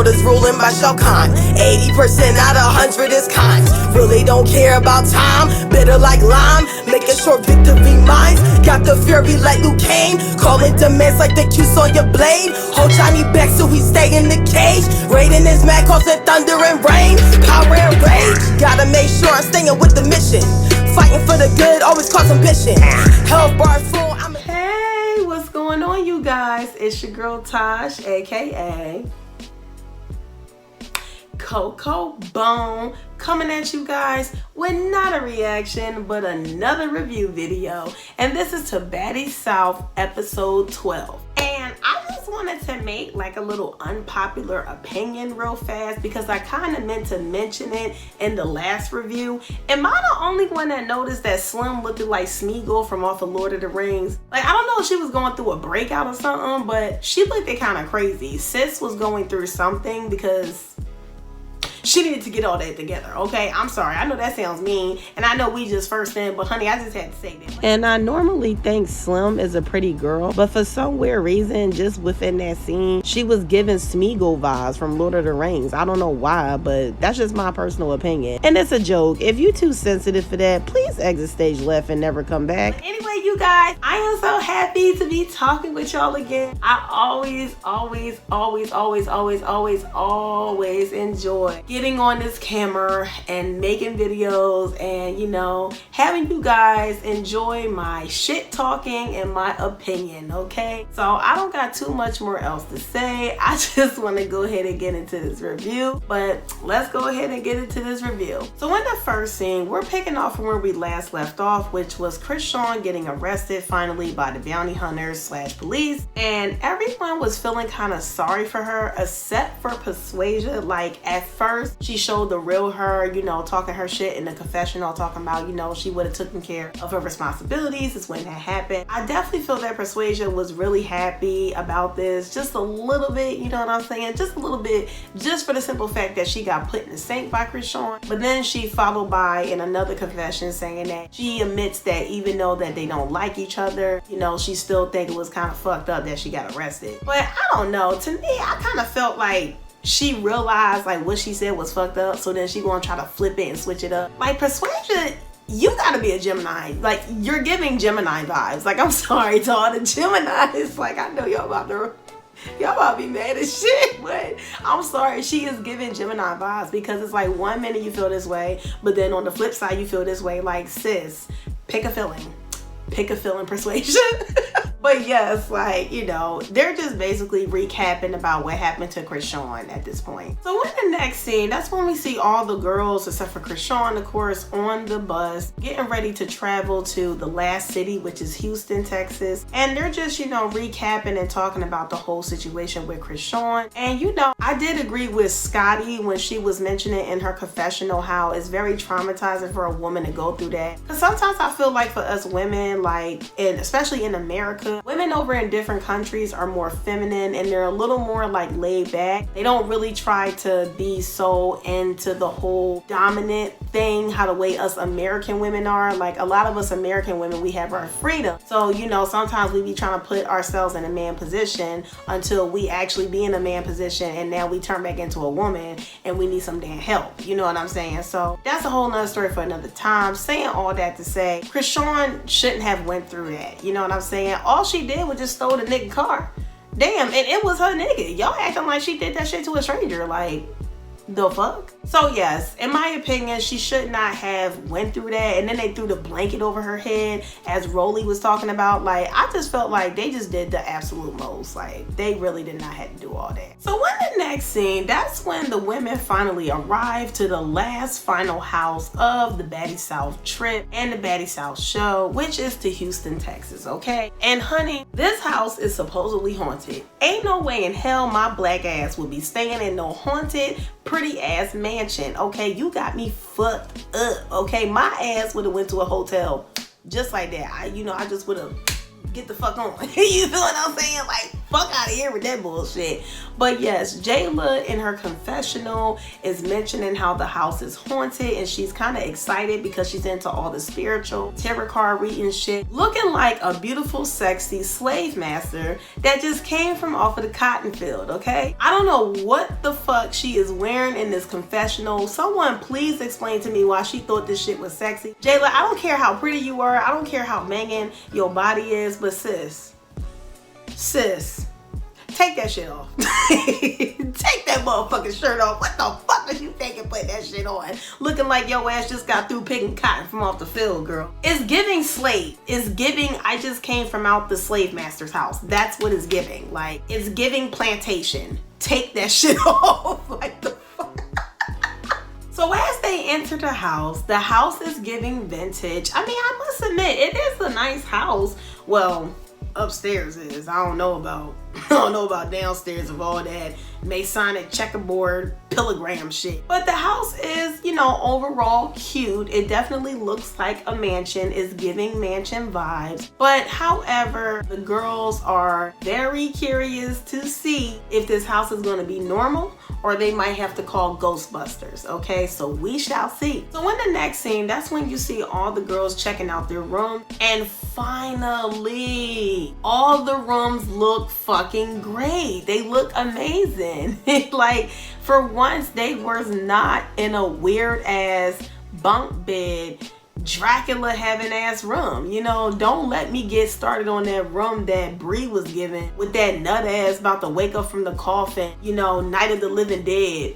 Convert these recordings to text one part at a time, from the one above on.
world is ruling by Shokan. 80% out of 100 is kind. Really don't care about time, bitter like lime. Making sure victory mine. Got the fury like Luke Kane. Calling demands like the cues on your blade. Hold Johnny back so he stay in the cage. Raiding his mad, causing thunder and rain. Power and rage. Gotta make sure I'm staying with the mission. Fighting for the good, always cause ambition. Health bar full, I'm Hey, what's going on, you guys? It's your girl Tosh, aka Coco Bone, coming at you guys with not a reaction but another review video, and this is to Baddies South episode 12. And I just wanted to make like a little unpopular opinion real fast because I kind of meant to mention it in the last review. Am I the only one that noticed that Slim looked like Smeagol from off of Lord of the Rings? Like, I don't know if she was going through a breakout or something, but she looked kind of crazy. Sis was going through something because she needed to get all that together, okay? I'm sorry, I know that sounds mean, and I know we just first in, but honey, I just had to say that. And I normally think Slim is a pretty girl, but for some weird reason, just within that scene, she was giving Smeagol vibes from Lord of the Rings. I don't know why, but that's just my personal opinion. And it's a joke. If you're too sensitive for that, please exit stage left and never come back. But anyway, you guys, I am so happy to be talking with y'all again. I always enjoy getting on this camera and making videos and, you know, having you guys enjoy my shit talking and my opinion, okay? So I don't got too much more else to say. I just want to go ahead and get into this review, but let's go ahead and get into this review. So in the first scene, we're picking off from where we last left off, which was Chrisean getting arrested finally by the bounty hunters / police, and everyone was feeling kind of sorry for her except for Persuasion. Like, at first she showed the real her, you know, talking her shit in the confessional, talking about, you know, she would have taken care of her responsibilities. Is when that happened. I definitely feel that Persuasion was really happy about this, just a little bit, you know what I'm saying? Just a little bit, just for the simple fact that she got put in the sink by Chrisean. But then she followed by in another confession saying that she admits that even though that they don't like each other, you know, she still think it was kind of fucked up that she got arrested. But I don't know, to me, I kind of felt like she realized like what she said was fucked up, so then she gonna try to flip it and switch it up. Like, Persuasion, you gotta be a Gemini. Like, you're giving Gemini vibes. Like, I'm sorry to all the Geminis. Like, I know y'all about to be mad as shit, but I'm sorry, she is giving Gemini vibes because it's like 1 minute you feel this way, but then on the flip side you feel this way. Like, sis, pick a feeling. Pick a feeling, Persuasion. But yes, like, you know, they're just basically recapping about what happened to Chrisean at this point. So in the next scene, that's when we see all the girls, except for Chrisean, of course, on the bus, getting ready to travel to the last city, which is Houston, Texas. And they're just, you know, recapping and talking about the whole situation with Chrisean. And, you know, I did agree with Scotty when she was mentioning in her confessional how it's very traumatizing for a woman to go through that. Because sometimes I feel like for us women, like, and especially in America, women over in different countries are more feminine and they're a little more like laid back. They don't really try to be so into the whole dominant thing, how the way us American women are. Like, a lot of us American women, we have our freedom. So, you know, sometimes we be trying to put ourselves in a man position until we actually be in a man position, and now we turn back into a woman and we need some damn help. You know what I'm saying? So that's a whole nother story for another time. Saying all that to say, Chrisean shouldn't have went through that. You know what I'm saying? All she did was just stole the nigga car. Damn, and it was her nigga. Y'all acting like she did that shit to a stranger. Like, the fuck? So yes, in my opinion, she should not have went through that. And then they threw the blanket over her head, as Rolly was talking about. Like, I just felt like they just did the absolute most. Like, they really did not have to do all that. So in the next scene, that's when the women finally arrive to the last final house of the Baddies South trip and the Baddies South show, which is to Houston, Texas, okay? And honey, this house is supposedly haunted. Ain't no way in hell my black ass would be staying in no haunted, pretty ass mansion, okay? You got me fucked up, okay? My ass would have went to a hotel just like that. I just would have get the fuck on. You feel what I'm saying? Like, Fuck out of here with that bullshit. But yes, Jayla in her confessional is mentioning how the house is haunted, and she's kind of excited because she's into all the spiritual tarot card reading shit. Looking like a beautiful, sexy slave master that just came from off of the cotton field, okay? I don't know what the fuck she is wearing in this confessional. Someone please explain to me why she thought this shit was sexy. Jayla, I don't care how pretty you are. I don't care how banging your body is, but sis, take that shit off. Take that motherfucking shirt off. What the fuck are you thinking putting that shit on? Looking like your ass just got through picking cotton from off the field, girl. It's giving slave. It's giving, I just came from out the slave master's house. That's what it's giving. Like, it's giving plantation. Take that shit off. Like the fuck. So as they enter the house is giving vintage. I mean, I must admit, it is a nice house. Well, upstairs is. I don't know about downstairs of all that Masonic checkerboard pillagram shit. But the house is, you know, overall cute. It definitely looks like a mansion. It's giving mansion vibes. But however, the girls are very curious to see if this house is going to be normal or they might have to call Ghostbusters. Okay, so we shall see. So in the next scene, that's when you see all the girls checking out their room, and finally all the rooms look fucking great. They look amazing. Like, for once, they was not in a weird ass bunk bed Dracula having ass room. You know, don't let me get started on that room that Bree was given with that nut ass about to wake up from the coffin, you know, Night of the Living Dead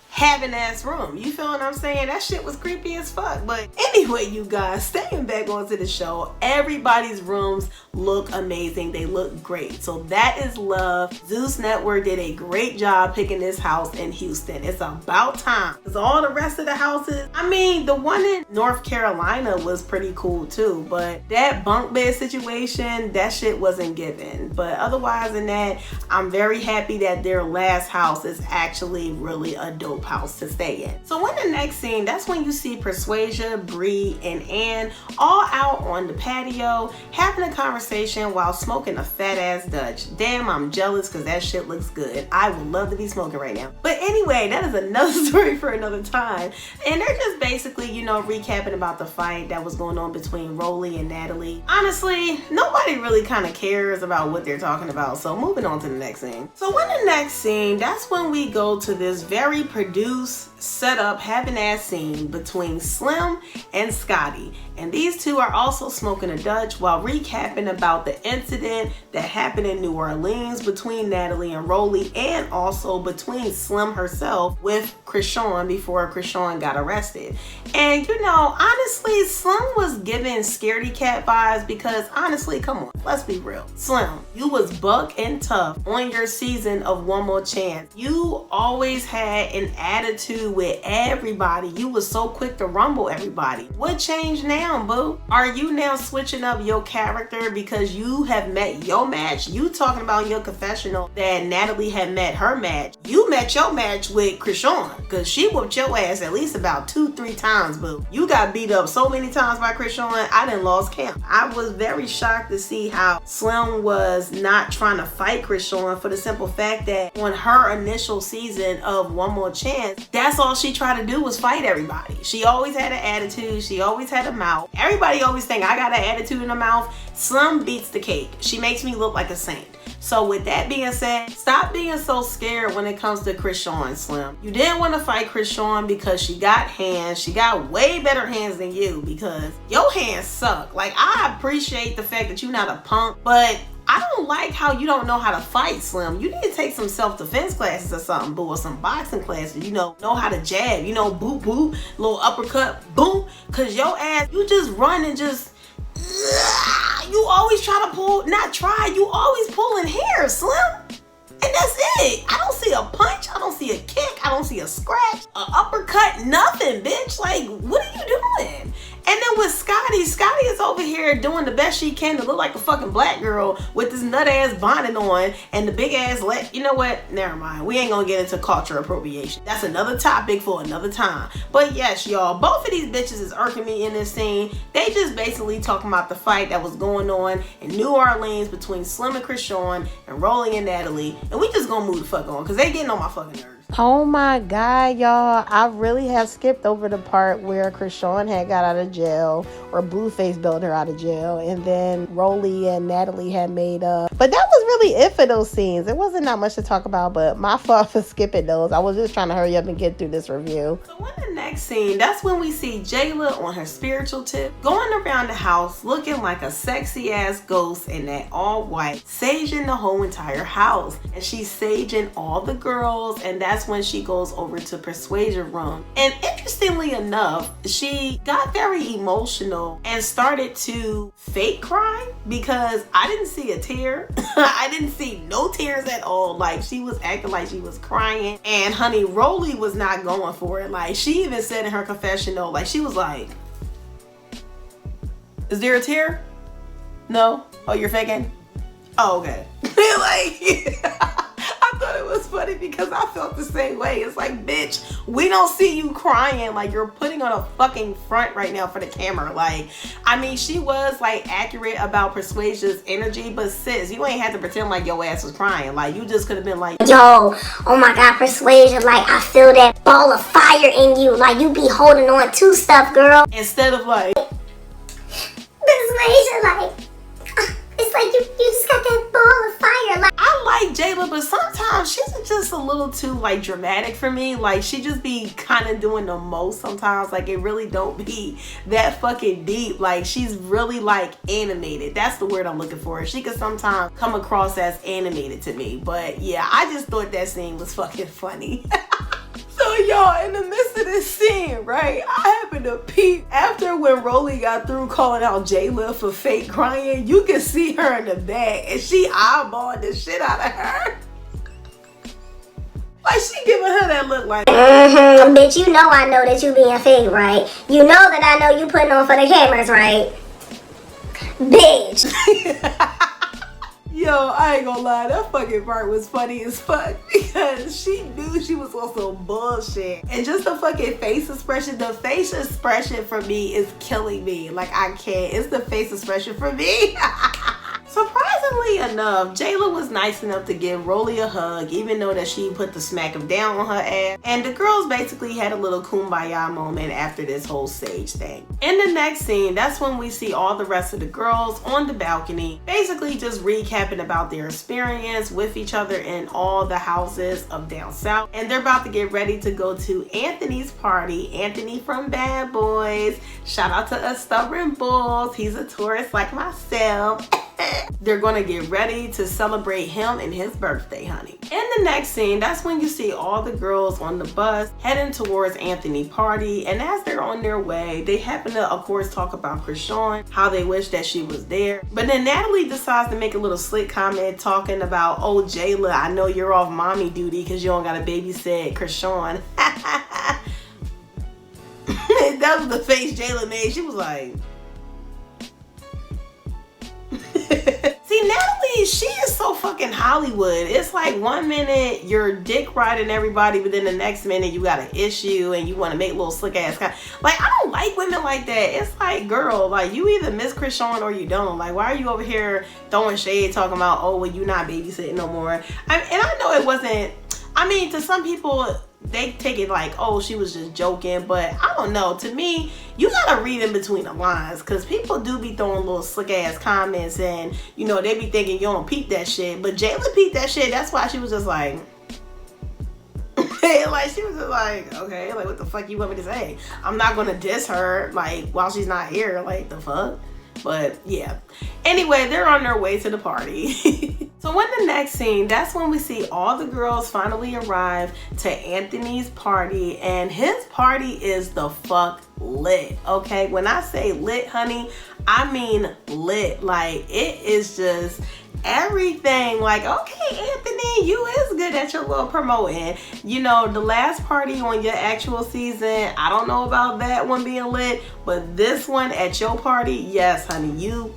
having ass room. You feel what I'm saying? That shit was creepy as fuck. But anyway, you guys, staying back onto the show, everybody's rooms look amazing. They look great. So that is love. Zeus Network did a great job picking this house in Houston. It's about time. Because all the rest of the houses, I mean, the one in North Carolina was pretty cool too. But that bunk bed situation, that shit wasn't given. But otherwise than that, I'm very happy that their last house is actually really a dope house to stay in. So in the next scene, that's when you see Persuasia, Bree, and Ann all out on the patio having a conversation while smoking a fat ass Dutch. Damn, I'm jealous because that shit looks good. I would love to be smoking right now. But anyway, that is another story for another time. And they're just basically, you know, recapping about the fight that was going on between Rolly and Natalie. Honestly, nobody really kind of cares about what they're talking about. So moving on to the next scene. So in the next scene, that's when we go to this very produced, set up, having ass scene between Slim and Scotty. And these two are also smoking a Dutch while recapping about the incident that happened in New Orleans between Natalie and Rolly, and also between Slim herself with Krishan before Krishan got arrested. And you know, honestly, Slim was giving scaredy cat vibes because honestly, come on, let's be real. Slim, you was buck and tough on your season of One More Chance. You always had an attitude with everybody. You was so quick to rumble everybody. What changed now, boo? Are you now switching up your character because you have met your match? You talking about your confessional that Natalie had met her match. You met your match with Krishan because she whooped your ass at least about 2-3 times, boo. You got beat up so many times by Krishan, I done lost count. I was very shocked to see how Slim was not trying to fight Krishan for the simple fact that on her initial season of One More Chance, that's all she tried to do was fight everybody. She always had an attitude. She always had a mouth. Everybody always think I got an attitude in the mouth. Slim beats the cake. She makes me look like a saint. So with that being said, stop being so scared when it comes to Krishan, Slim. You didn't want to fight Krishan because she got hands. She got way better hands than you because your hands suck. Like, I appreciate the fact that you're not a punk, but I don't like how you don't know how to fight, Slim. You need to take some self-defense classes or something, boo, or some boxing classes. You know how to jab, you know, boop, boop, little uppercut, boom. Cause your ass, you just run and just, you always try to pull, you always pulling hair, Slim. And that's it. I don't see a punch. I don't see a kick. I don't see a scratch, an uppercut, nothing, bitch. Like, what are you doing? And then with Scotty is over here doing the best she can to look like a fucking black girl with this nut ass bonnet on and the big ass you know what? Never mind. We ain't gonna get into cultural appropriation. That's another topic for another time. But yes, y'all, both of these bitches is irking me in this scene. They just basically talking about the fight that was going on in New Orleans between Slim and Krishan and Rolly and Natalie. And we just gonna move the fuck on because they getting on my fucking nerves. Oh my God, y'all. I really have skipped over the part where Krishan had got out of jail, or Blueface bailed her out of jail, and then Rolly and Natalie had made up. But that was really it for those scenes. It wasn't that much to talk about, but my fault for skipping those. I was just trying to hurry up and get through this review. So in the next scene, that's when we see Jayla on her spiritual tip, going around the house looking like a sexy ass ghost in that all white, saging the whole entire house. And she's saging all the girls, and that's when she goes over to Persuasion Room. And interestingly enough, she got very emotional and started to fake cry because I didn't see a tear. I didn't see no tears at all. Like, she was acting like she was crying. And honey, Rolly was not going for it. Like, she even said in her confessional, like, she was like, is there a tear? No? Oh, you're faking? Oh, okay. Like, I thought it was funny because I felt the same way. It's like, bitch, we don't see you crying. Like, you're putting on a fucking front right now for the camera. Like, I mean, she was like accurate about Persuasion's energy, but sis, you ain't had to pretend like your ass was crying. Like, you just could have been like, yo, oh my God, Persuasion, like, I feel that ball of fire in you. Like, you be holding on to stuff, girl. instead of like, Persuasion, like, it's like you just got that ball of fire. Like, I like Jayla, but sometimes she's just a little too like dramatic for me. Like, she just be kind of doing the most sometimes. Like, it really don't be that fucking deep. Like, she's really like animated. That's the word I'm looking for. She could sometimes come across as animated to me. But yeah, I just thought that scene was fucking funny. So y'all, in the midst of this scene, right, I happened to peep after when Rolly got through calling out Jayla for fake crying. You can see her in the back and she eyeballing the shit out of her. Like, she giving her that look like, bitch, you know I know that you being fake, right? You know that I know you putting on for the cameras, right? Bitch. yo, I ain't gonna lie, that fucking part was funny as fuck because she knew she was on some bullshit. And just the fucking face expression, the face expression for me is killing me. Like, I can't. It's the face expression for me. Surprisingly enough, Jayla was nice enough to give Rolly a hug, even though that she put the smack him down on her ass. And the girls basically had a little kumbaya moment after this whole sage thing. In the next scene, that's when we see all the rest of the girls on the balcony, basically just recapping about their experience with each other in all the houses of down south. And they're about to get ready to go to Anthony's party. Anthony from Bad Boys. Shout out to us stubborn bulls. He's a tourist like myself. They're gonna get ready to celebrate him and his birthday, honey. In the next scene, that's when you see all the girls on the bus heading towards Anthony's party. And as they're on their way, they happen to, of course, talk about Krishan, how they wish that she was there. But then Natalie decides to make a little slick comment talking about, oh, Jayla, I know you're off mommy duty because you don't gotta babysit Krishan. That was the face Jayla made. She was like, see, Natalie, she is so fucking Hollywood. It's like one minute you're dick riding everybody, but then the next minute you got an issue and you want to make little slick ass like, I don't like women like that. It's like, girl, like, you either miss Krishan or you don't. Like, why are you over here throwing shade talking about, oh, well, you not babysitting no more? And I know it wasn't, I mean, to some people, they take it like, oh, she was just joking, but I don't know. To me, you gotta read in between the lines, because people do be throwing little slick ass comments, and you know, they be thinking you don't peep that shit. But Jayla peeped that shit. That's why she was just like, like, she was just like, okay, like, what the fuck you want me to say? I'm not gonna diss her like while she's not here. Like, the fuck. But yeah, anyway, they're on their way to the party. So in the next scene, that's when we see all the girls finally arrive to Anthony's party, and his party is the fuck lit. Okay, when I say lit, honey, I mean lit. Like, it is just everything. Like, okay, Anthony, you is good at your little promoting. You know, the last party on your actual season, I don't know about that one being lit, but this one at your party, yes, honey, you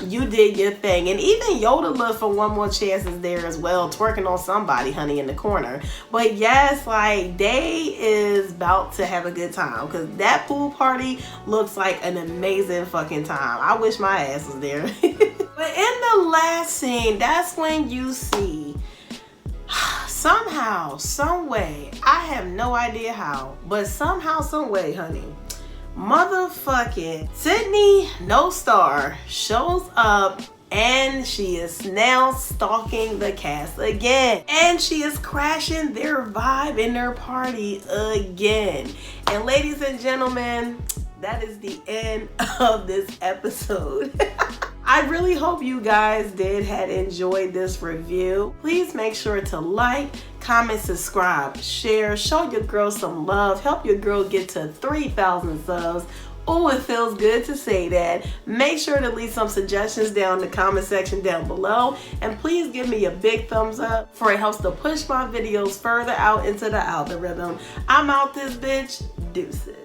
did your thing. And even Yoda looked for one more chances there as well, twerking on somebody, honey, in the corner. But yes, like, they is about to have a good time, because that pool party looks like an amazing fucking time. I wish my ass was there. But in the last scene, that's when you see somehow, some way, I have no idea how, but somehow, some way, honey, motherfucking Sydney No Star shows up, and she is now stalking the cast again, and she is crashing their vibe in their party again. And ladies and gentlemen, that is the end of this episode. I really hope you guys had enjoyed this review. Please make sure to like, comment, subscribe, share, show your girl some love, help your girl get to 3,000 subs. Oh, it feels good to say that. Make sure to leave some suggestions down in the comment section down below, and please give me a big thumbs up, for it helps to push my videos further out into the algorithm. I'm out this bitch. Deuces.